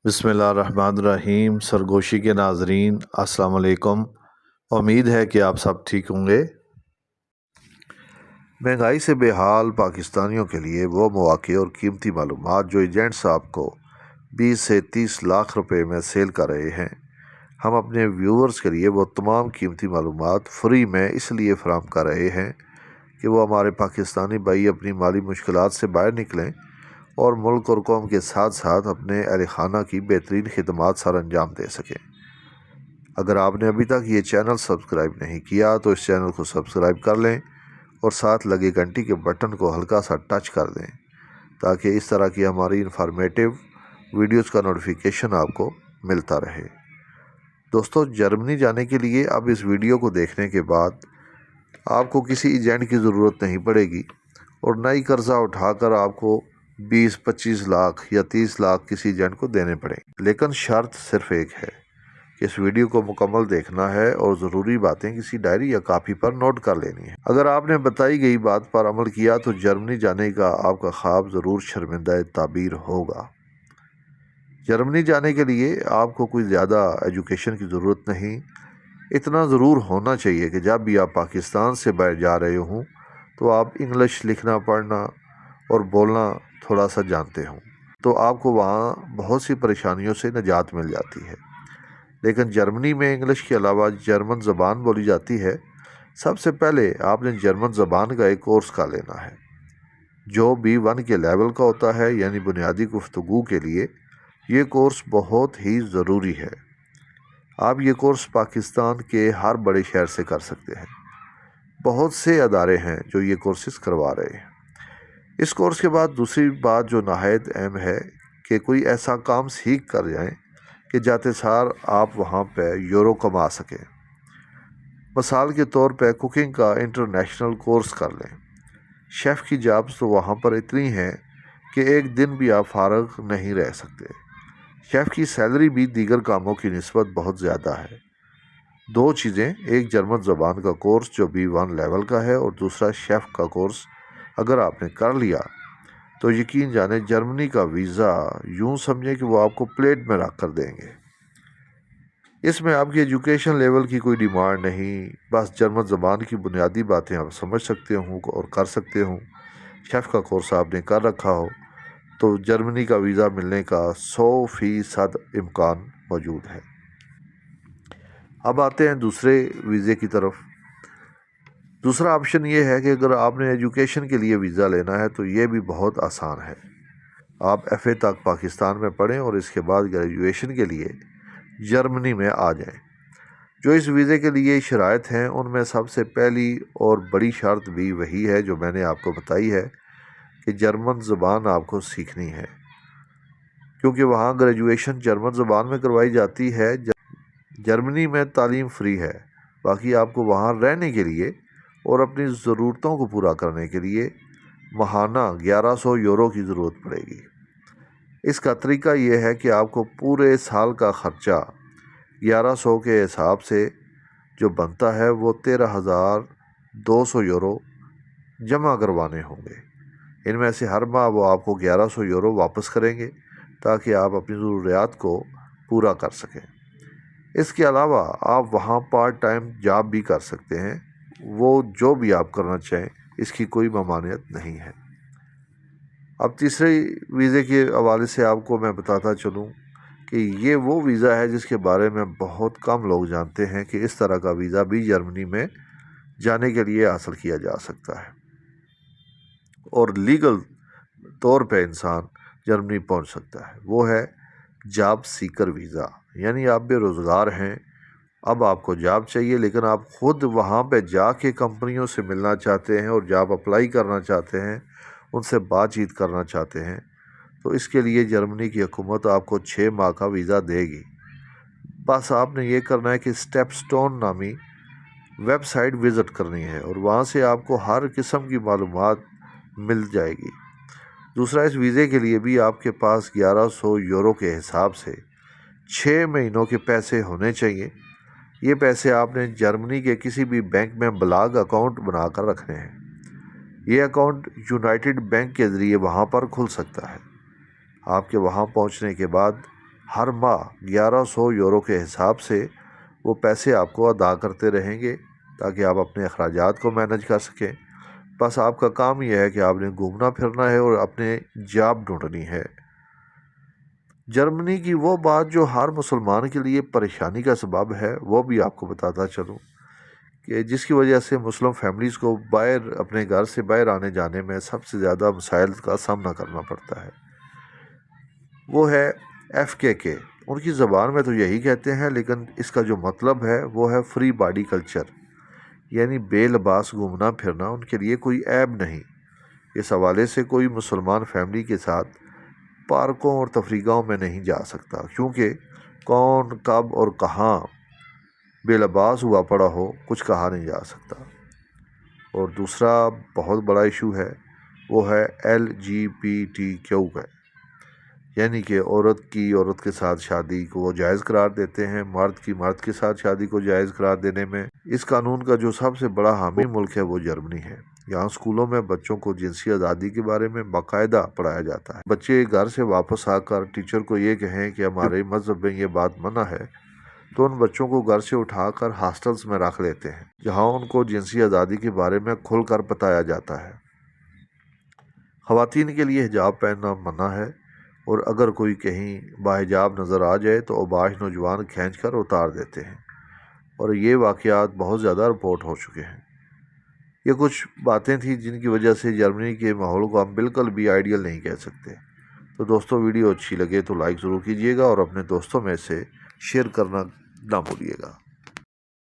بسم اللہ الرحمن الرحیم۔ سرگوشی کے ناظرین السلام علیکم۔ امید ہے کہ آپ سب ٹھیک ہوں گے۔ مہنگائی سے بے حال پاکستانیوں کے لیے وہ مواقع اور قیمتی معلومات جو ایجنٹس آپ کو 20 سے 30 لاکھ روپے میں سیل کر رہے ہیں، ہم اپنے ویورز کے لیے وہ تمام قیمتی معلومات فری میں اس لیے فراہم کر رہے ہیں کہ وہ ہمارے پاکستانی بھائی اپنی مالی مشکلات سے باہر نکلیں اور ملک اور قوم کے ساتھ ساتھ اپنے اہل خانہ کی بہترین خدمات سر انجام دے سکیں۔ اگر آپ نے ابھی تک یہ چینل سبسکرائب نہیں کیا تو اس چینل کو سبسکرائب کر لیں اور ساتھ لگے گھنٹی کے بٹن کو ہلکا سا ٹچ کر دیں تاکہ اس طرح کی ہماری انفارمیٹیو ویڈیوز کا نوٹیفیکیشن آپ کو ملتا رہے۔ دوستو، جرمنی جانے کے لیے اب اس ویڈیو کو دیکھنے کے بعد آپ کو کسی ایجنٹ کی ضرورت نہیں پڑے گی اور نہ ہی قرضہ اٹھا کر آپ کو 20-25 لاکھ یا 30 لاکھ کسی ایجنٹ کو دینے پڑیں۔ لیکن شرط صرف ایک ہے کہ اس ویڈیو کو مکمل دیکھنا ہے اور ضروری باتیں کسی ڈائری یا کاپی پر نوٹ کر لینی ہے۔ اگر آپ نے بتائی گئی بات پر عمل کیا تو جرمنی جانے کا آپ کا خواب ضرور شرمندہ تعبیر ہوگا۔ جرمنی جانے کے لیے آپ کو کوئی زیادہ ایجوکیشن کی ضرورت نہیں۔ اتنا ضرور ہونا چاہیے کہ جب بھی آپ پاکستان سے باہر جا رہے ہوں تو آپ انگلش لکھنا پڑھنا اور بولنا تھوڑا سا جانتے ہوں، تو آپ کو وہاں بہت سی پریشانیوں سے نجات مل جاتی ہے۔ لیکن جرمنی میں انگلش کے علاوہ جرمن زبان بولی جاتی ہے۔ سب سے پہلے آپ نے جرمن زبان کا ایک کورس کا لینا ہے جو B1 کے لیول کا ہوتا ہے، یعنی بنیادی گفتگو کے لیے یہ کورس بہت ہی ضروری ہے۔ آپ یہ کورس پاکستان کے ہر بڑے شہر سے کر سکتے ہیں۔ بہت سے ادارے ہیں جو یہ کورسز کروا رہے ہیں۔ اس کورس کے بعد دوسری بات جو نہایت اہم ہے کہ کوئی ایسا کام سیکھ کر جائیں کہ جاتے سار آپ وہاں پہ یورو کما سکیں۔ مثال کے طور پہ کوکنگ کا انٹرنیشنل کورس کر لیں۔ شیف کی جابز تو وہاں پر اتنی ہیں کہ ایک دن بھی آپ فارغ نہیں رہ سکتے۔ شیف کی سیلری بھی دیگر کاموں کی نسبت بہت زیادہ ہے۔ دو چیزیں، ایک جرمن زبان کا کورس جو B1 لیول کا ہے اور دوسرا شیف کا کورس اگر آپ نے کر لیا تو یقین جانیں جرمنی کا ویزا یوں سمجھیں کہ وہ آپ کو پلیٹ میں رکھ کر دیں گے۔ اس میں آپ کی ایجوکیشن لیول کی کوئی ڈیمانڈ نہیں، بس جرمن زبان کی بنیادی باتیں آپ سمجھ سکتے ہوں اور کر سکتے ہوں۔ شیف کا کورس آپ نے کر رکھا ہو تو جرمنی کا ویزا ملنے کا 100% امکان موجود ہے۔ اب آتے ہیں دوسرے ویزے کی طرف۔ دوسرا آپشن یہ ہے کہ اگر آپ نے ایجوکیشن کے لیے ویزا لینا ہے تو یہ بھی بہت آسان ہے۔ آپ FA تک پاکستان میں پڑھیں اور اس کے بعد گریجویشن کے لیے جرمنی میں آ جائیں۔ جو اس ویزے کے لیے شرائط ہیں ان میں سب سے پہلی اور بڑی شرط بھی وہی ہے جو میں نے آپ کو بتائی ہے کہ جرمن زبان آپ کو سیکھنی ہے، کیونکہ وہاں گریجویشن جرمن زبان میں کروائی جاتی ہے۔ جرمنی میں تعلیم فری ہے، باقی آپ کو وہاں رہنے کے لیے اور اپنی ضرورتوں کو پورا کرنے کے لیے ماہانہ 1100 یورو کی ضرورت پڑے گی۔ اس کا طریقہ یہ ہے کہ آپ کو پورے سال کا خرچہ 1100 کے حساب سے جو بنتا ہے وہ 13,200 یورو جمع کروانے ہوں گے۔ ان میں سے ہر ماہ وہ آپ کو 1100 یورو واپس کریں گے تاکہ آپ اپنی ضروریات کو پورا کر سکیں۔ اس کے علاوہ آپ وہاں پارٹ ٹائم جاب بھی کر سکتے ہیں، وہ جو بھی آپ کرنا چاہیں، اس کی کوئی ممانعت نہیں ہے۔ اب تیسرے ویزے کے حوالے سے آپ کو میں بتاتا چلوں کہ یہ وہ ویزا ہے جس کے بارے میں بہت کم لوگ جانتے ہیں کہ اس طرح کا ویزا بھی جرمنی میں جانے کے لیے حاصل کیا جا سکتا ہے اور لیگل طور پہ انسان جرمنی پہنچ سکتا ہے۔ وہ ہے جاب سیکر ویزا، یعنی آپ بے روزگار ہیں، اب آپ کو جاب چاہیے لیکن آپ خود وہاں پہ جا کے کمپنیوں سے ملنا چاہتے ہیں اور جاب اپلائی کرنا چاہتے ہیں، ان سے بات چیت کرنا چاہتے ہیں، تو اس کے لیے جرمنی کی حکومت آپ کو 6 ماہ کا ویزا دے گی۔ بس آپ نے یہ کرنا ہے کہ اسٹیپ سٹون نامی ویب سائٹ وزٹ کرنی ہے اور وہاں سے آپ کو ہر قسم کی معلومات مل جائے گی۔ دوسرا، اس ویزے کے لیے بھی آپ کے پاس 1100 یورو کے حساب سے 6 مہینوں کے پیسے ہونے چاہیے۔ یہ پیسے آپ نے جرمنی کے کسی بھی بینک میں بلاگ اکاؤنٹ بنا کر رکھنے ہیں۔ یہ اکاؤنٹ یونائٹڈ بینک کے ذریعے وہاں پر کھل سکتا ہے۔ آپ کے وہاں پہنچنے کے بعد ہر ماہ 1100 یورو کے حساب سے وہ پیسے آپ کو ادا کرتے رہیں گے تاکہ آپ اپنے اخراجات کو مینج کر سکیں۔ بس آپ کا کام یہ ہے کہ آپ نے گھومنا پھرنا ہے اور اپنے جاب ڈھونڈنی ہے۔ جرمنی کی وہ بات جو ہر مسلمان کے لیے پریشانی کا سبب ہے وہ بھی آپ کو بتاتا چلوں کہ جس کی وجہ سے مسلم فیملیز کو اپنے گھر سے باہر آنے جانے میں سب سے زیادہ مسائل کا سامنا کرنا پڑتا ہے۔ وہ ہے FKK۔ ان کی زبان میں تو یہی کہتے ہیں، لیکن اس کا جو مطلب ہے وہ ہے فری باڈی کلچر، یعنی بے لباس گھومنا پھرنا ان کے لیے کوئی عیب نہیں۔ اس حوالے سے کوئی مسلمان فیملی کے ساتھ پارکوں اور تفریح میں نہیں جا سکتا، کیونکہ کون کب اور کہاں بے لباس ہوا پڑا ہو کچھ کہا نہیں جا سکتا۔ اور دوسرا بہت بڑا ایشو ہے، وہ ہے LGBTQ کا، یعنی کہ عورت کے ساتھ شادی کو وہ جائز قرار دیتے ہیں، مرد کے ساتھ شادی کو جائز قرار دینے میں اس قانون کا جو سب سے بڑا حامی ملک ہے وہ جرمنی ہے۔ یہاں اسکولوں میں بچوں کو جنسی آزادی کے بارے میں باقاعدہ پڑھایا جاتا ہے۔ بچے گھر سے واپس آ کر ٹیچر کو یہ کہیں کہ ہمارے مذہب میں یہ بات منع ہے تو ان بچوں کو گھر سے اٹھا کر ہاسٹلز میں رکھ لیتے ہیں، جہاں ان کو جنسی آزادی کے بارے میں کھل کر بتایا جاتا ہے۔ خواتین کے لیے حجاب پہننا منع ہے، اور اگر کوئی کہیں باحجاب نظر آ جائے تو اوباش نوجوان کھینچ کر اتار دیتے ہیں، اور یہ واقعات بہت زیادہ رپورٹ ہو چکے ہیں۔ یہ کچھ باتیں تھیں جن کی وجہ سے جرمنی کے ماحول کو ہم بالکل بھی آئیڈیل نہیں کہہ سکتے۔ تو دوستوں، ویڈیو اچھی لگے تو لائک ضرور کیجیے گا اور اپنے دوستوں میں سے شیئر کرنا نہ بھولیے گا۔